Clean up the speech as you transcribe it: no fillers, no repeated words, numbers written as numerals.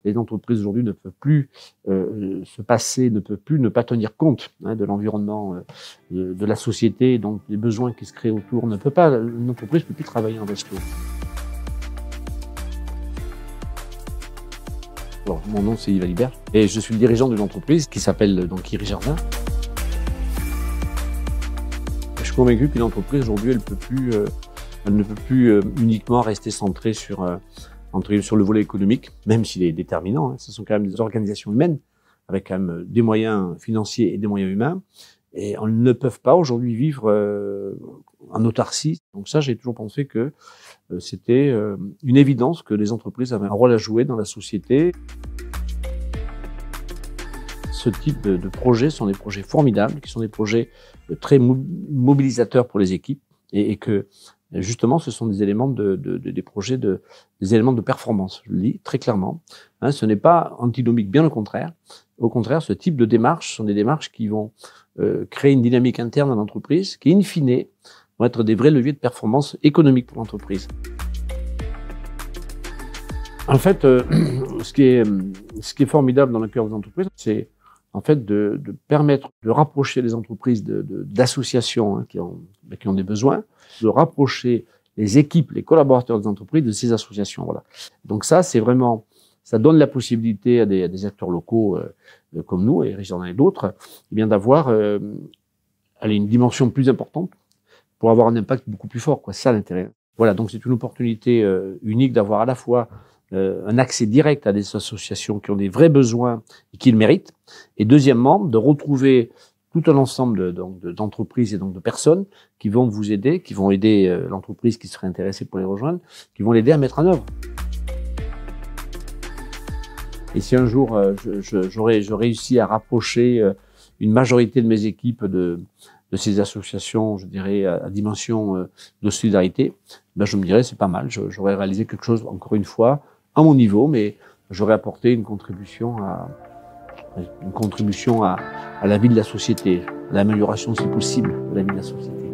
Les entreprises aujourd'hui ne peuvent plus se passer, ne peuvent plus ne pas tenir compte de l'environnement, de la société, donc des besoins qui se créent autour. Une entreprise ne peut plus travailler en vase clos. Alors, mon nom c'est Yves Alibert et je suis le dirigeant d'une entreprise qui s'appelle donc Iri Jardin. Je suis convaincu qu'une entreprise aujourd'hui, elle ne peut plus uniquement rester centrée sur le volet économique, même s'il est déterminant. Ce sont quand même des organisations humaines avec quand même des moyens financiers et des moyens humains. Et on ne peut pas aujourd'hui vivre en autarcie. Donc ça, j'ai toujours pensé que c'était une évidence que les entreprises avaient un rôle à jouer dans la société. Ce type de projets sont des projets formidables, qui sont des projets très mobilisateurs pour les équipes et que justement, ce sont des éléments des projets des éléments de performance. Je le dis très clairement. Ce n'est pas antinomique, bien au contraire. Au contraire, ce type de démarches sont des démarches qui vont créer une dynamique interne dans l'entreprise, qui, in fine, vont être des vrais leviers de performance économique pour l'entreprise. En fait, ce qui est formidable dans le cœur des entreprises, c'est en fait de permettre de rapprocher les entreprises d'associations qui ont des besoins, de rapprocher les équipes, les collaborateurs des entreprises de ces associations. Voilà. Donc ça, c'est vraiment, ça donne la possibilité à des acteurs locaux comme nous, et Iri Jardin et d'autres, d'avoir une dimension plus importante pour avoir un impact beaucoup plus fort. C'est ça l'intérêt. Voilà, donc c'est une opportunité unique d'avoir à la fois un accès direct à des associations qui ont des vrais besoins et qui le méritent. Et deuxièmement, de retrouver tout un ensemble d'entreprises et donc de personnes qui vont vous aider, qui vont aider l'entreprise qui serait intéressée pour les rejoindre, qui vont l'aider à mettre en œuvre. Et si un jour je réussis à rapprocher une majorité de mes équipes de ces associations, je dirais, à dimension de solidarité, je me dirais c'est pas mal, j'aurais réalisé quelque chose, encore une fois, à mon niveau, mais j'aurais apporté une contribution à la vie de la société, à l'amélioration, si possible, de la vie de la société.